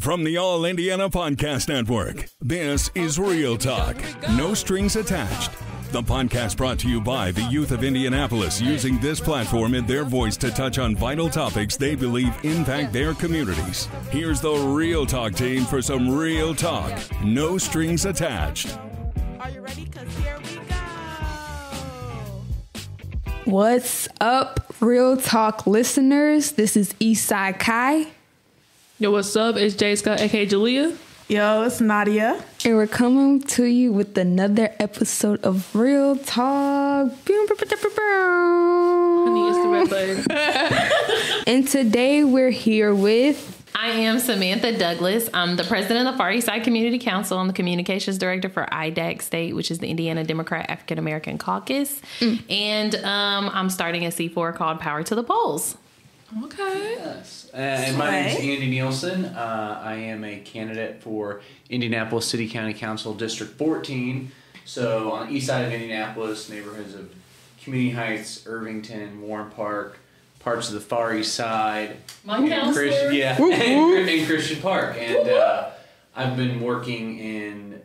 From the All Indiana Podcast Network, this is Real Talk, No Strings Attached. The podcast brought to you by the youth of Indianapolis, using this platform and their voice to touch on vital topics they believe impact their communities. Here's the Real Talk team for some real talk, no strings attached. Are you ready? Because here we go. What's up, Real Talk listeners? This is Eastside Kai. Yo, what's up? It's Jay Scott, aka Julia. Yo, it's Nadia. And we're coming to you with another episode of Real Talk. Honey, it's the red button. And today we're here with... I am Samantha Douglas. I'm the president of the Far Eastside Community Council. I'm the communications director for IDAC State, which is the Indiana Democrat African American Caucus. And I'm starting a C4 called Power to the Polls. Okay. Yes. And my name is Andy Nielsen. I am a candidate for Indianapolis City-County Council District 14. So on the east side of Indianapolis, neighborhoods of Community Heights, Irvington, Warren Park, parts of the Far East Side. My counselor. And Christian Park. And I've been working in,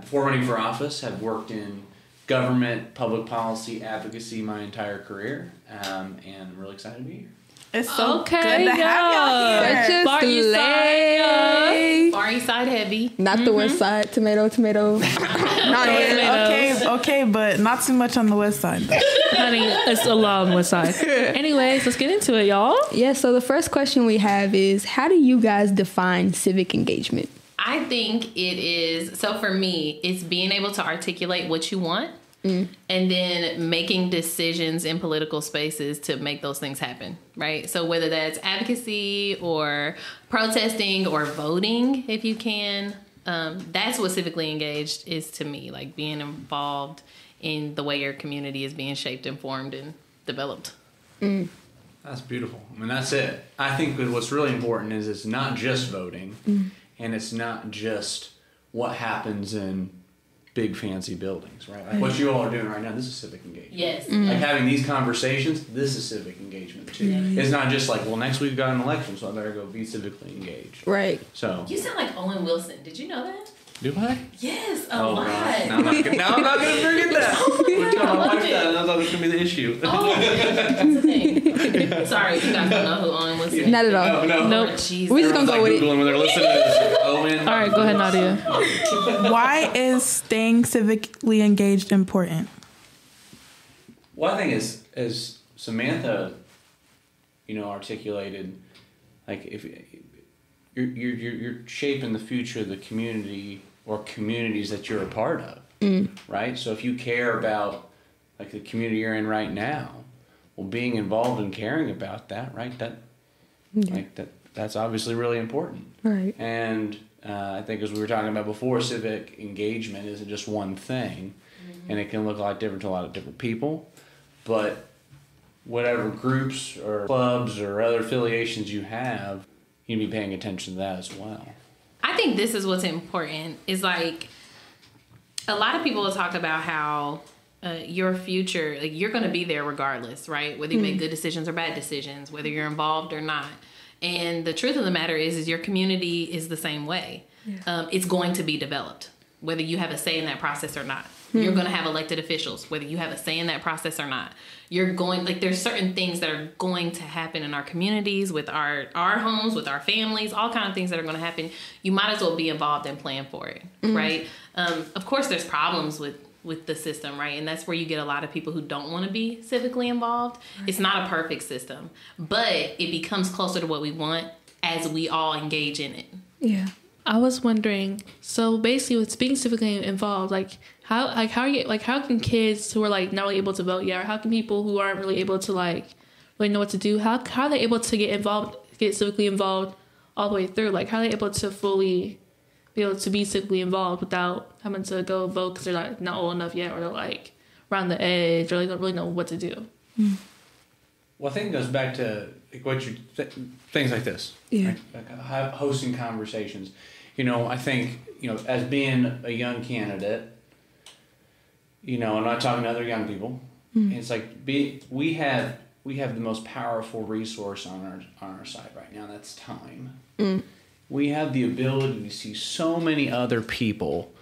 before running for office, have worked in government, public policy, advocacy my entire career. And I'm really excited to be here. It's so Okay, good to have y'all here. That's just Far East slay. Far East Side heavy. Not the west side. Tomato. Okay, but not too much on the west side, though. Honey, it's a lot on the west side. Anyways, let's get into it, y'all. Yeah, so the first question we have is, how do you guys define civic engagement? I think it is, so for me, it's being able to articulate what you want and then making decisions in political spaces to make those things happen, right? So whether that's advocacy or protesting or voting, if you can, that's what civically engaged is to me, like being involved in the way your community is being shaped, informed, and developed. That's beautiful. I mean, that's it. I think that what's really important is it's not just voting, and it's not just what happens in big fancy buildings, right? Like what you all are doing right now, this is civic engagement. Yes. Like having these conversations, this is civic engagement too. It's not just like, well, next week we got an election, so I better go be civically engaged. Right. So. You sound like Owen Wilson. Did you know that? Do I? Yes, a lot. Gosh. Now I'm not gonna forget that. We're telling my wife that, and I thought it was gonna be the issue. Oh, that's the thing. Sorry, you guys don't know who Owen Wilson. Not at all. No. Nope. Jeez. We're just going to go with it. Googling when they're listening to this. Owen. All right, go ahead, Nadia. Why is staying civically engaged important? Well, I think as Samantha, articulated, like if you're shaping the future of the community or communities that you're a part of, right? So if you care about like the community you're in right now, well, being involved and caring about that, right? That's obviously really important. Right. And I think as we were talking about before, civic engagement isn't just one thing, and it can look a lot different to a lot of different people. But whatever groups or clubs or other affiliations you have, you need to be paying attention to that as well. I think this is what's important, is like a lot of people will talk about how your future, like you're going to be there regardless, right? Whether you make good decisions or bad decisions, whether you're involved or not. And the truth of the matter is your community is the same way. Yeah. It's going to be developed, whether you have a say in that process or not. You're going to have elected officials, whether you have a say in that process or not. There's certain things that are going to happen in our communities, with our homes, with our families, all kinds of things that are going to happen. You might as well be involved and plan for it, right? Of course, there's problems with the system, right? And that's where you get a lot of people who don't want to be civically involved. Right. It's not a perfect system, but it becomes closer to what we want as we all engage in it. Yeah. I was wondering, so basically with being civically involved, how can kids who are like not really able to vote yet, or how can people who aren't really able to really know what to do, how are they able to get civically involved all the way through? Like, how are they able to fully be able to be civically involved without having to go vote because they're not old enough yet, or they're like around the edge, or they don't really know what to do? Well, I think it goes back to things like this. Yeah. Right? Like hosting conversations. I think, as being a young candidate, I'm not talking to other young people. It's like we have the most powerful resource on our side right now. And that's time. we have the ability to see so many other people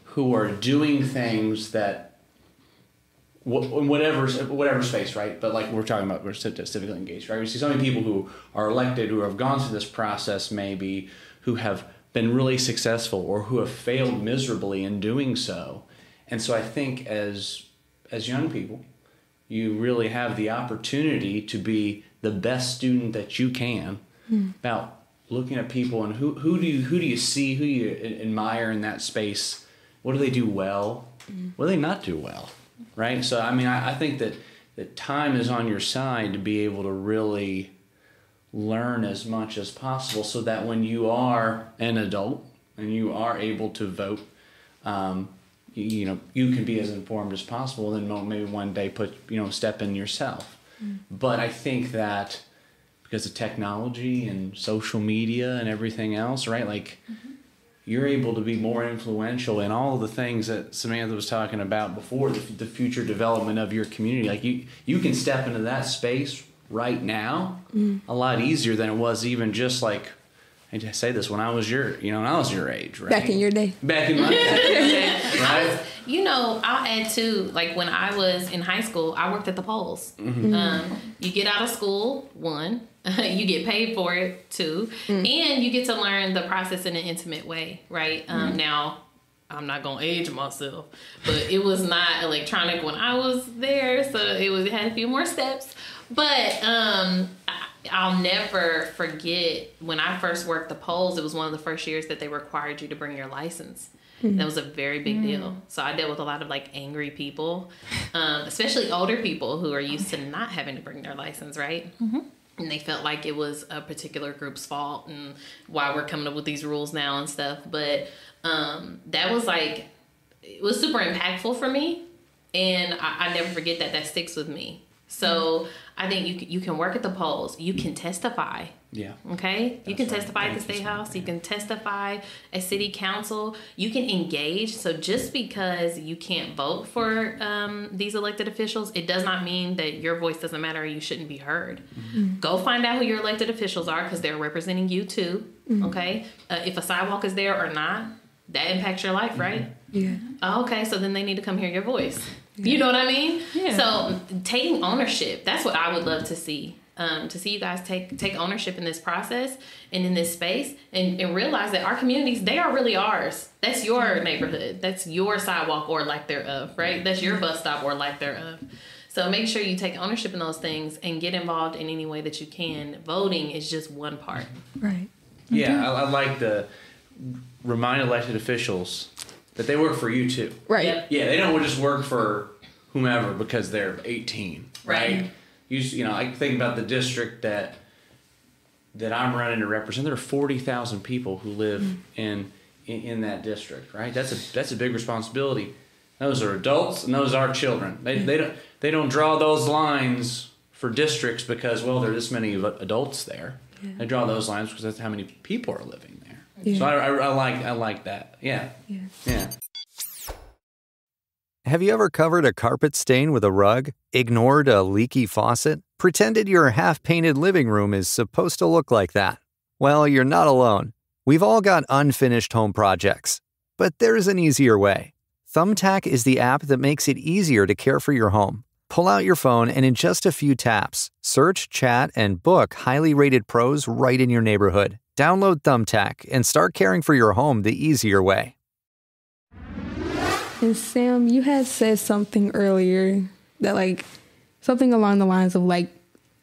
who are doing things that, in whatever space, right? But like we're talking about, we're civically engaged, right? We see so many people who are elected, who have gone through this process maybe, who have been really successful or who have failed miserably in doing so. And so I think as young people, you really have the opportunity to be the best student that you can about looking at people and who do you see, who you admire in that space. What do they do well? What do they not do well? Right? So, I mean, I think that time is on your side to be able to really learn as much as possible so that when you are an adult and you are able to vote, you can be as informed as possible and then maybe one day step in yourself. But I think that because of technology and social media and everything else, right? Like, you're able to be more influential in all of the things that Samantha was talking about before, the future development of your community. Like you can step into that space right now a lot easier than it was even just like, I say this, when I was your age, right? Back in your day. Back in my day, right? I'll add too, like when I was in high school, I worked at the polls. You get out of school, one, you get paid for it, two, and you get to learn the process in an intimate way, right? Now, I'm not going to age myself, but it was not electronic when I was there, so it had a few more steps. But I'll never forget when I first worked the polls, it was one of the first years that they required you to bring your license. That was a very big deal. So I dealt with a lot of angry people, especially older people who are used to not having to bring their license, right? And they felt like it was a particular group's fault and why we're coming up with these rules now and stuff. But that was it was super impactful for me. And I never forget that sticks with me. So I think you can work at the polls. You can testify. Yeah. Okay? You can testify at the State House. You can testify at City Council. You can engage. So just because you can't vote for these elected officials, it does not mean that your voice doesn't matter or you shouldn't be heard. Go find out who your elected officials are because they're representing you too. Okay? If a sidewalk is there or not, that impacts your life, right? Yeah. Okay, so then they need to come hear your voice. You know what I mean? Yeah. So taking ownership, that's what I would love to see. To see you guys take ownership in this process and in this space and realize that our communities, they are really ours. That's your neighborhood. That's your sidewalk or lack thereof, right? That's your bus stop or lack thereof. So make sure you take ownership in those things and get involved in any way that you can. Voting is just one part. Right. Yeah, I like to remind elected officials that they work for you too. Right. Yep. Yeah, they don't just work for whomever because they're 18, right? I think about the district that I'm running to represent. There are 40,000 people who live in that district, right? That's a big responsibility. Those are adults and those are children. They don't draw those lines for districts because there are this many adults there. Yeah. They draw those lines because that's how many people are living there. Yeah. So I like that. Yeah. Yeah. Have you ever covered a carpet stain with a rug, ignored a leaky faucet, pretended your half-painted living room is supposed to look like that? Well, you're not alone. We've all got unfinished home projects. But there's an easier way. Thumbtack is the app that makes it easier to care for your home. Pull out your phone and in just a few taps, search, chat, and book highly rated pros right in your neighborhood. Download Thumbtack and start caring for your home the easier way. And Sam, you had said something earlier that something along the lines of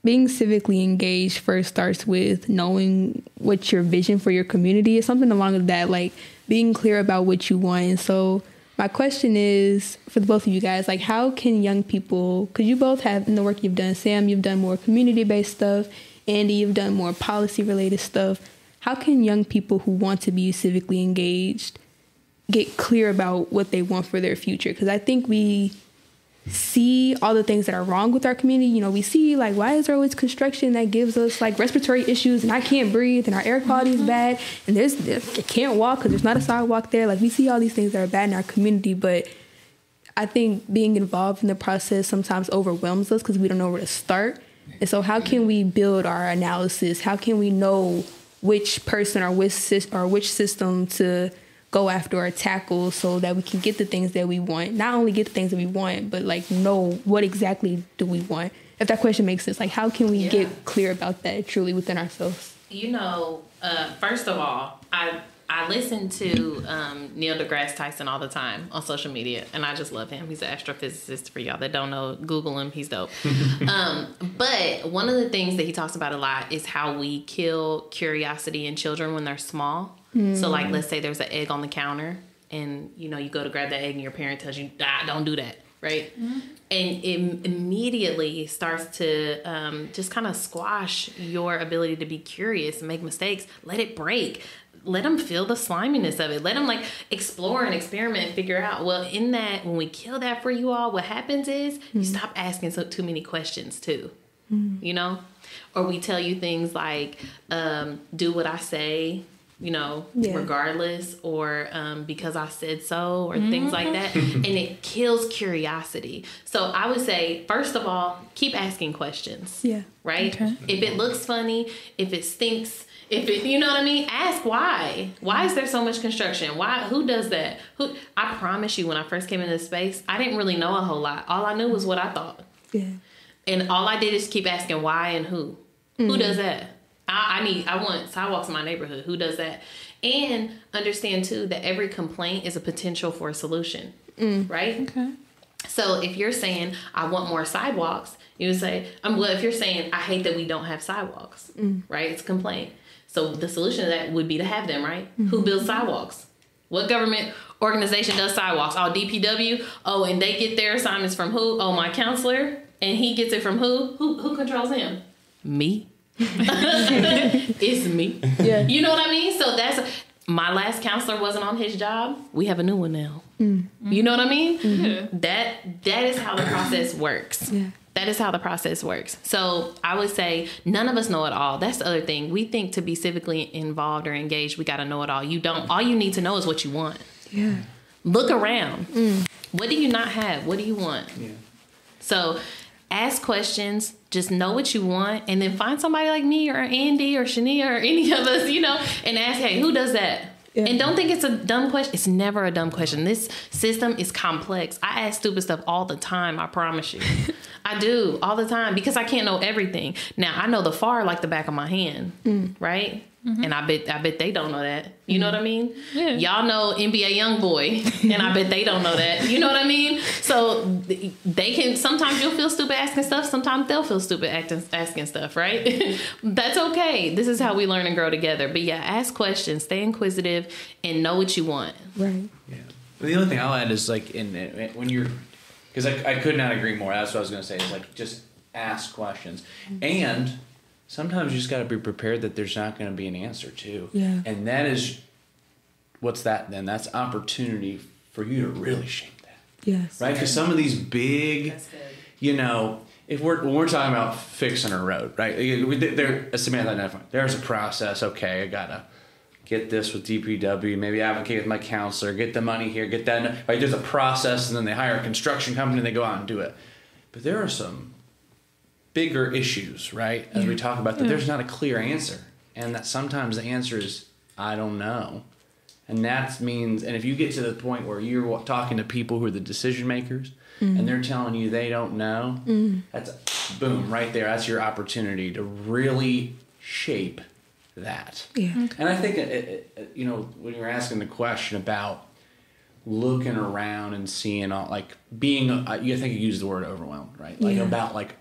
being civically engaged first starts with knowing what your vision for your community is, something along with that, being clear about what you want. And so my question is for the both of you guys, how can young people, because you both have in the work you've done, Sam, you've done more community-based stuff, Andy, you've done more policy-related stuff. How can young people who want to be civically engaged get clear about what they want for their future? Because I think we see all the things that are wrong with our community. We see why is there always construction that gives us respiratory issues and I can't breathe and our air quality is bad and I can't walk because there's not a sidewalk there. We see all these things that are bad in our community, but I think being involved in the process sometimes overwhelms us because we don't know where to start. And so how can we build our analysis? How can we know which person or which system to go after or tackle so that we can get the things that we want. Not only get the things that we want, but like know what exactly do we want. If that question makes sense, like how can we get clear about that truly within ourselves? You know, first of all, I listen to Neil deGrasse Tyson all the time on social media, and I just love him. He's an astrophysicist. For y'all that don't know, Google him. He's dope. But one of the things that he talks about a lot is how we kill curiosity in children when they're small. So, like, let's say there's an egg on the counter, and, you know, you go to grab that egg, and your parent tells you, don't do that, right? And it immediately starts to just kind of squash your ability to be curious and make mistakes. Let it break. Let them feel the sliminess of it. Let them like explore and experiment and figure out. Well, in that, when we kill that for you all, what happens is you stop asking too many questions too, you know? Or we tell you things like, do what I say, you know, regardless, or because I said so, or things like that. And it kills curiosity. So I would say, first of all, keep asking questions. Yeah. Right? Okay. If it looks funny, if it stinks, if it, you know what I mean? Ask why. Why is there so much construction? Why? Who does that? I promise you, when I first came into this space, I didn't really know a whole lot. All I knew was what I thought. Yeah. And all I did is keep asking why and who. Who does that? I want sidewalks in my neighborhood. Who does that? And understand too that every complaint is a potential for a solution. Right? Okay. So if you're saying I want more sidewalks, you would say, well, if you're saying I hate that we don't have sidewalks, right? It's a complaint. So the solution to that would be to have them, right? Who builds sidewalks? What government organization does sidewalks? Oh, DPW. Oh, and they get their assignments from who? Oh, my counselor. And he gets it from who? Who controls him? Me. It's me. Yeah. You know what I mean? So my last counselor wasn't on his job. We have a new one now. You know what I mean? That is how the process works. Yeah. That is how the process works. So I would say none of us know it all. That's the other thing. We think to be civically involved or engaged, we got to know it all. You don't. All you need to know is what you want. Yeah. Look around. What do you not have? What do you want? Yeah. So ask questions. Just know what you want, and then find somebody like me or Andy or Shania or any of us, you know, and ask, hey, who does that? Yeah. And don't think it's a dumb question. It's never a dumb question. This system is complex. I ask stupid stuff all the time, I promise you. I do, all the time, because I can't know everything. Now, I know the FAR like the back of my hand, right? And I bet they don't know that. You know what I mean? Yeah. Y'all know NBA Youngboy, and I bet they don't know that. You know what I mean? So they can, sometimes you'll feel stupid asking stuff. Sometimes they'll feel stupid asking stuff, right? That's okay. This is how we learn and grow together. But yeah, ask questions, stay inquisitive, and know what you want. Right. Yeah. Well, the only thing I'll add is like when you're, because I could not agree more. That's what I was going to say, is like just ask questions. And sometimes you just got to be prepared that there's not going to be an answer too. Yeah. And that is, what's that then? That's opportunity for you to really shape that. Yes. Right? Because some of these big, you know, when we're talking about fixing a road, right? As Samantha identified, there's a process. Okay, I got to get this with DPW, maybe advocate with my counselor, get the money here, get that. Right? There's a process, and then they hire a construction company and they go out and do it. But there are some bigger issues, right? As we talk about that, there's not a clear answer. And that sometimes the answer is, I don't know. And that means, and if you get to the point where you're talking to people who are the decision makers, and they're telling you they don't know, that's boom, right there. That's your opportunity to really shape that. Yeah. Okay. And I think, you know, when you're asking the question about looking around and seeing all, like being, I think you used the word overwhelmed, right? Like about like,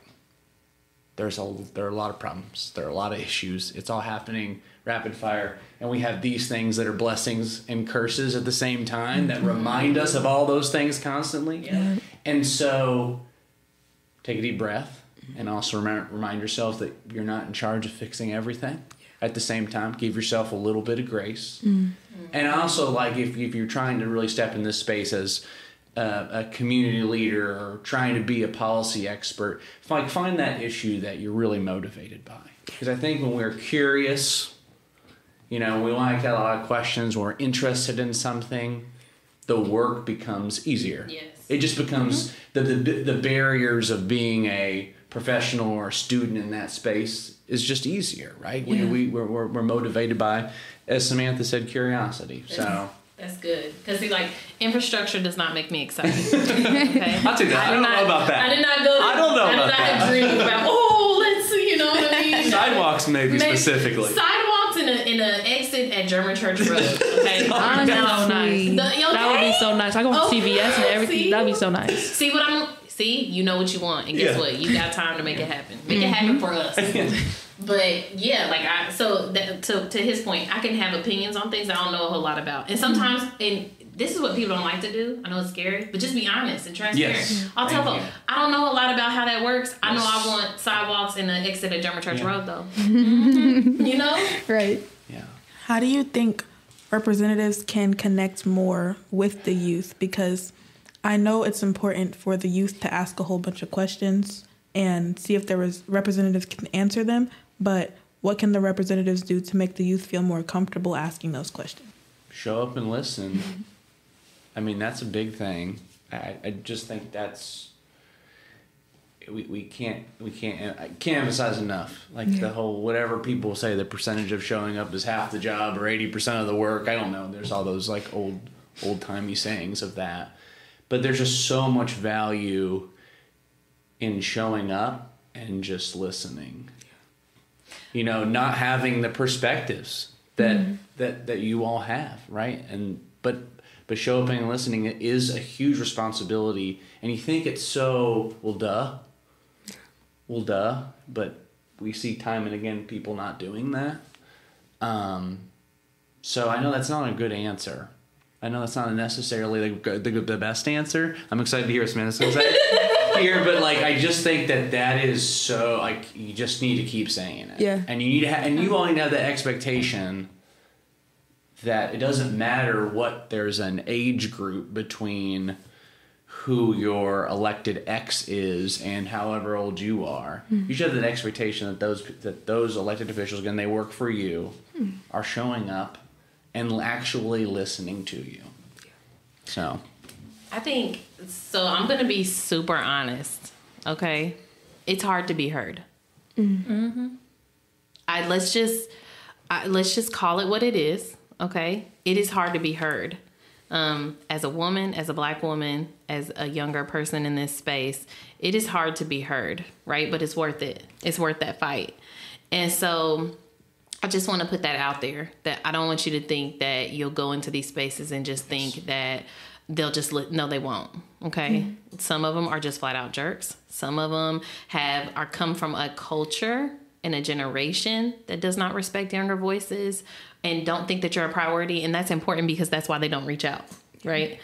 there are a lot of problems. There are a lot of issues. It's all happening rapid fire. And we have these things that are blessings and curses at the same time that remind us of all those things constantly. Yeah. And so take a deep breath and also remind yourself that you're not in charge of fixing everything. At the same time, give yourself a little bit of grace. And also, like, if you're trying to really step in this space as a community leader or trying to be a policy expert, find that issue that you're really motivated by. Because I think when we're curious, you know, we want to get a lot of questions, we're interested in something, the work becomes easier. Yes. It just becomes the barriers of being a professional or a student in that space is just easier, right? We're motivated by, as Samantha said, curiosity. So that's good, because infrastructure does not make me excited. Okay, I'll take that. I don't know about that. I did not go. I don't know about that. I did not dream about. Let's see. You know what I mean? Sidewalks, maybe specifically. Sidewalks in an exit at German Church Road. Okay, Honestly, that would be so nice. I go to CVS and everything. That'd be so nice. See, you know what you want, and guess what? You got time to make it happen. Make it happen for us. But yeah, to his point, I can have opinions on things I don't know a whole lot about, and sometimes, and this is what people don't like to do. I know it's scary, but just be honest and transparent. Yes. I'll tell them, I don't know a lot about how that works. I know I want sidewalks in the exit at German Church Road, though. You know? Right. Yeah. How do you think representatives can connect more with the youth? Because I know it's important for the youth to ask a whole bunch of questions and see if representatives can answer them, but what can the representatives do to make the youth feel more comfortable asking those questions? Show up and listen. I mean, that's a big thing. I just think that's we can't I can't emphasize enough. The whole whatever people say, the percentage of showing up is half the job or 80% of the work. I don't know. There's all those old timey sayings of that, but there's just so much value in showing up and just listening. You know, not having the perspectives that you all have, right? But show up and listening is a huge responsibility. And you think it's so, well, duh. But we see time and again people not doing that. So I know that's not a good answer. I know that's not necessarily the best answer. I'm excited to hear what Samantha's going to say here, but I just think that is so you just need to keep saying it. Yeah. And you need to and you only have the expectation that it doesn't matter what there's an age group between who your elected X is and however old you are. You should have the expectation that those elected officials, again, they work for you, are showing up and actually listening to you. So I think so. I'm going to be super honest. Okay, it's hard to be heard. Let's just call it what it is. Okay, it is hard to be heard. As a woman, as a Black woman, as a younger person in this space, it is hard to be heard, right? But it's worth it. It's worth that fight. And so I just want to put that out there, that I don't want you to think that you'll go into these spaces and just think that they'll just no, they won't. Okay. Some of them are just flat out jerks. Some of them come from a culture and a generation that does not respect younger voices and don't think that you're a priority. And that's important because that's why they don't reach out. Right.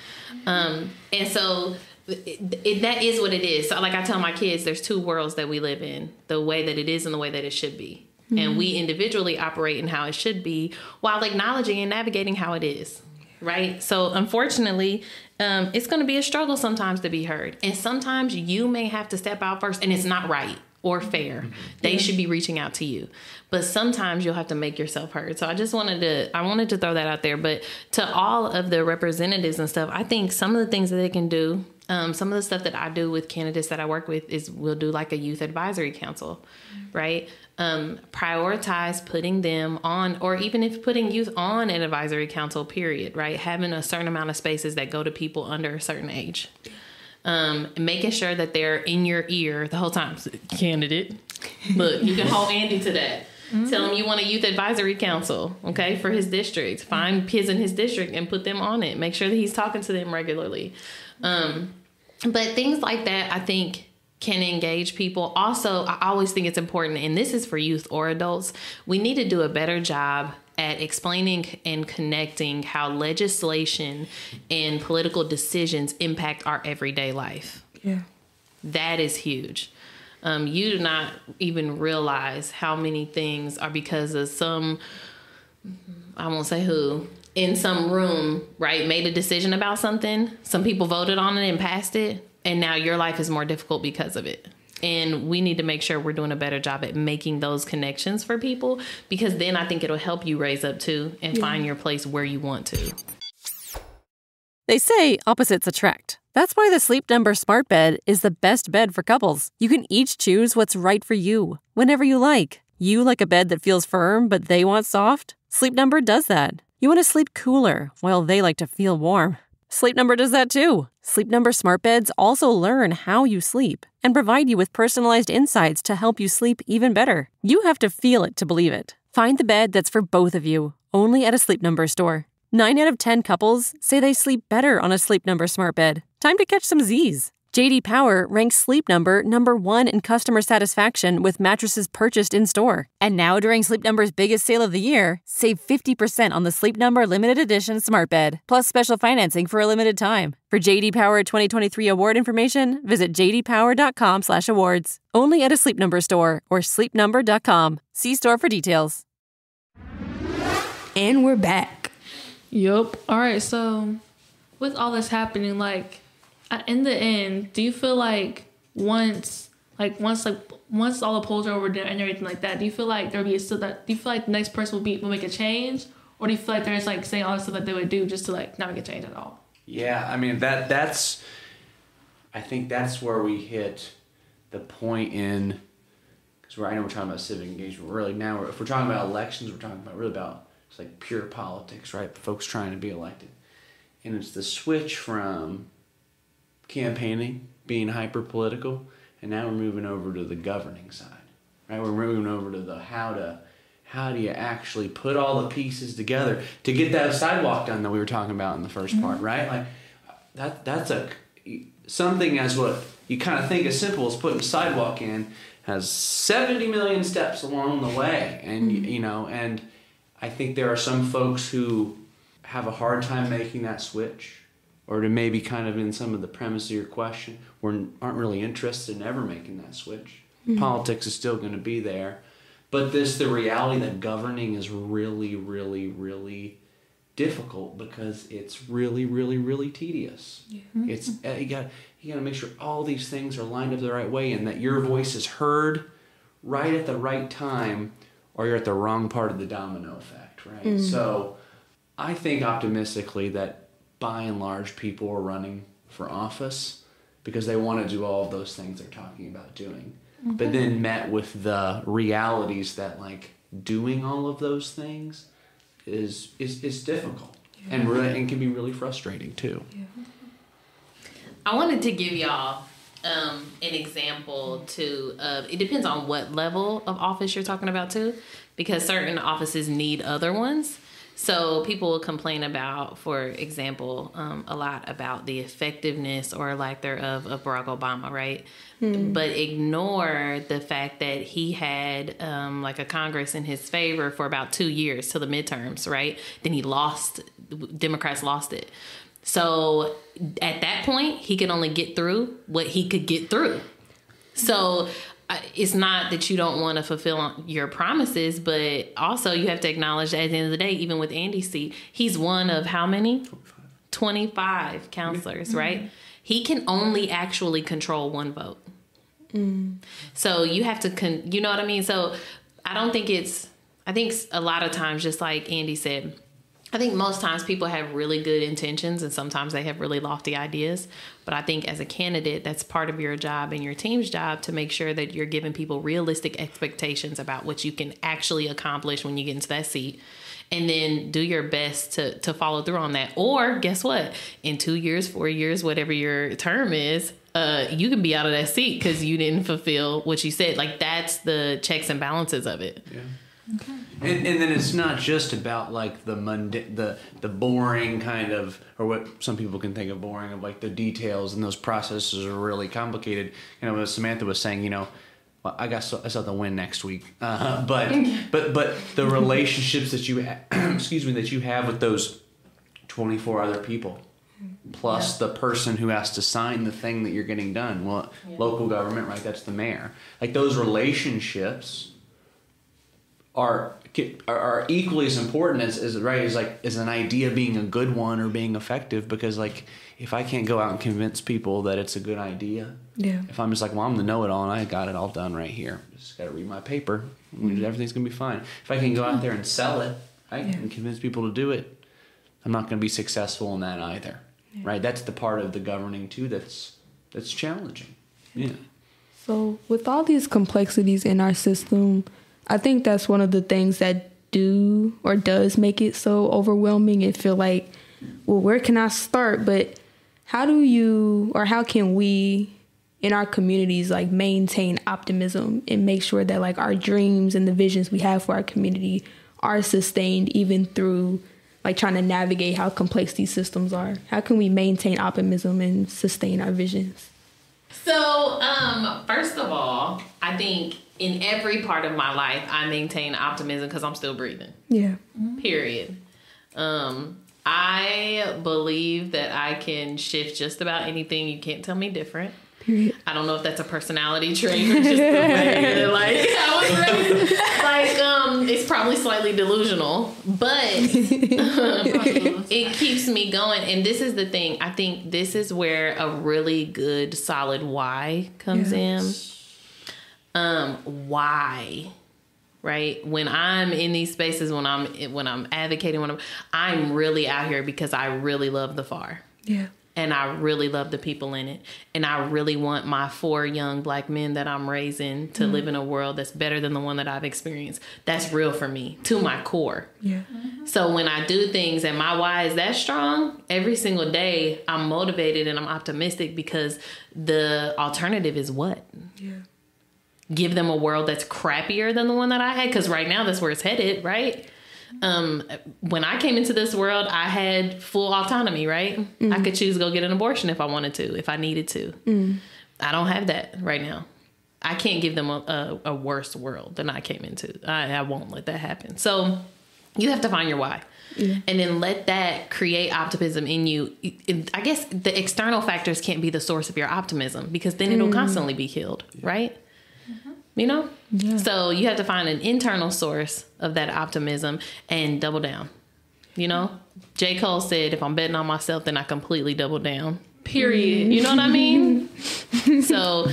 And so that is what it is. So I tell my kids, there's two worlds that we live in, the way that it is and the way that it should be. And we individually operate in how it should be while acknowledging and navigating how it is. Right. So unfortunately, it's going to be a struggle sometimes to be heard. And sometimes you may have to step out first and it's not right or fair. They should be reaching out to you. But sometimes you'll have to make yourself heard. So I wanted to throw that out there. But to all of the representatives and stuff, I think some of the things that they can do, some of the stuff that I do with candidates that I work with is we'll do a youth advisory council, right? Prioritize putting them on, or even if putting youth on an advisory council, period, right? Having a certain amount of spaces that go to people under a certain age. Making sure that they're in your ear the whole time. Candidate, look, you can hold Andy to that. Tell him you want a youth advisory council, okay, for his district. Find kids in his district and put them on it. Make sure that he's talking to them regularly. But things like that, I think, can engage people. Also, I always think it's important, and this is for youth or adults, we need to do a better job at explaining and connecting how legislation and political decisions impact our everyday life. Yeah. That is huge. You do not even realize how many things are because of some, I won't say who, in some room, right, made a decision about something. Some people voted on it and passed it, and now your life is more difficult because of it. And we need to make sure we're doing a better job at making those connections for people, because then I think it'll help you raise up too and find your place where you want to. They say opposites attract. That's why the Sleep Number Smart Bed is the best bed for couples. You can each choose what's right for you, whenever you like. You like a bed that feels firm, but they want soft? Sleep Number does that. You want to sleep cooler, while they like to feel warm. Sleep Number does that too. Sleep Number smart beds also learn how you sleep and provide you with personalized insights to help you sleep even better. You have to feel it to believe it. Find the bed that's for both of you, only at a Sleep Number store. 9 out of 10 couples say they sleep better on a Sleep Number smart bed. Time to catch some Z's. J.D. Power ranks Sleep Number #1 in customer satisfaction with mattresses purchased in-store. And now during Sleep Number's biggest sale of the year, save 50% on the Sleep Number Limited Edition smart bed, plus special financing for a limited time. For J.D. Power 2023 award information, visit jdpower.com/awards. Only at a Sleep Number store or sleepnumber.com. See store for details. And we're back. Yup. All right. So with all this happening, like, in the end, do you feel like once all the polls are over and everything like that, do you feel like there'll be do you feel like the next person will make a change, or do you feel like there's like saying all the stuff that they would do just to like not make a change at all? Yeah, I mean that's I think that's where we hit the point in, because I know we're talking about civic engagement. Really now, if we're talking about elections, we're talking about really about it's like pure politics, right? Folks trying to be elected, and it's the switch from campaigning, being hyper political, and now we're moving over to the governing side, right? We're moving over to the how do you actually put all the pieces together to get that sidewalk done that we were talking about in the first part, right? Like that's something as what you kind of think is simple as putting a sidewalk in has 70 million steps along the way, and and I think there are some folks who have a hard time making that switch, or to maybe kind of in some of the premise of your question, aren't really interested in ever making that switch. Mm-hmm. Politics is still going to be there. But the reality that governing is really, really, really difficult because it's really, really, really tedious. Yeah. It's you got to make sure all these things are lined up the right way and that your voice is heard right at the right time, or you're at the wrong part of the domino effect, right? Mm-hmm. So I think optimistically that by and large, people are running for office because they want to do all of those things they're talking about doing. Mm-hmm. But then met with the realities that like doing all of those things is difficult and can be really frustrating too. Yeah. I wanted to give y'all an example too of, it depends on what level of office you're talking about too, because certain offices need other ones. So people will complain about, for example, a lot about the effectiveness or lack thereof of Barack Obama, right? Mm. But ignore the fact that he had like a Congress in his favor for about 2 years till the midterms, right? Then Democrats lost it. So at that point, he could only get through what he could get through. So it's not that you don't want to fulfill your promises, but also you have to acknowledge that at the end of the day, even with Andy's seat, he's one of how many? 25 counselors, mm-hmm. right? He can only actually control one vote. Mm. So you have to, you know what I mean? So I think a lot of times, just like Andy said, I think most times people have really good intentions and sometimes they have really lofty ideas. But I think as a candidate, that's part of your job and your team's job to make sure that you're giving people realistic expectations about what you can actually accomplish when you get into that seat. And then do your best to follow through on that. Or guess what? In 2 years, 4 years, whatever your term is, you can be out of that seat because you didn't fulfill what you said. Like, that's the checks and balances of it. Yeah. Okay. And then it's not just about like the boring kind of, or what some people can think of boring, of like the details, and those processes are really complicated. You know, as Samantha was saying, well, I saw the win next week, but the relationships that you that you have with those 24 other people, plus the person who has to sign the thing that you're getting done. Well, local government, right? That's the mayor. Like, those relationships are equally as important as an idea being a good one or being effective, because like, if I can't go out and convince people that it's a good idea, if I'm just like, well, I'm the know-it-all and I got it all done right here, just got to read my paper, everything's gonna be fine. If I can go out there and sell it, right, and convince people to do it, I'm not gonna be successful in that either, right? That's the part of the governing too that's challenging. Yeah. So with all these complexities in our system, I think that's one of the things that does make it so overwhelming and feel like, well, where can I start? But how can we in our communities like maintain optimism and make sure that like our dreams and the visions we have for our community are sustained even through like trying to navigate how complex these systems are? How can we maintain optimism and sustain our visions? So, first of all, I think in every part of my life, I maintain optimism because I'm still breathing. Yeah. Period. I believe that I can shift just about anything. You can't tell me different. Period. I don't know if that's a personality trait or just the way that, like, I was raised. Like, it's probably slightly delusional, but it keeps me going. And this is the thing. I think this is where a really good, solid why comes in. Why? Right? When I'm in these spaces, when I'm advocating, I'm really out here because I really love the FAR. Yeah. And I really love the people in it. And I really want my 4 young Black men that I'm raising to live in a world that's better than the one that I've experienced. That's real for me, to my core. Yeah. So when I do things and my why is that strong, every single day I'm motivated and I'm optimistic because the alternative is what? Yeah. Give them a world that's crappier than the one that I had. Because right now that's where it's headed, right? When I came into this world, I had full autonomy, right? I could choose to go get an abortion if I wanted to, if I needed to. I don't have that right now. I can't give them a worse world than I came into. I won't let that happen. So you have to find your why. And then let that create optimism in you. I guess the external factors can't be the source of your optimism because then it'll constantly be killed, right? You know? Yeah. So you have to find an internal source of that optimism and double down. You know? J. Cole said, if I'm betting on myself, then I completely double down. Period. You know what I mean? So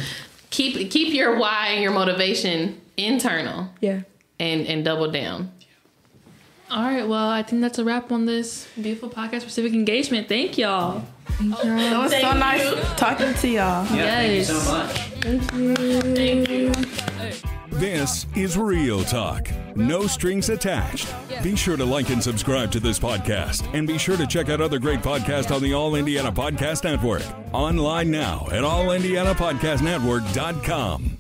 keep your why and your motivation internal. Yeah. And double down. All right. Well, I think that's a wrap on this beautiful podcast for Civic Engagement. Thank y'all. It was so nice talking to y'all. Yeah, thank you so much. Thank you. This is Real Talk. No strings attached. Be sure to like and subscribe to this podcast. And be sure to check out other great podcasts on the All Indiana Podcast Network. Online now at allindianapodcastnetwork.com.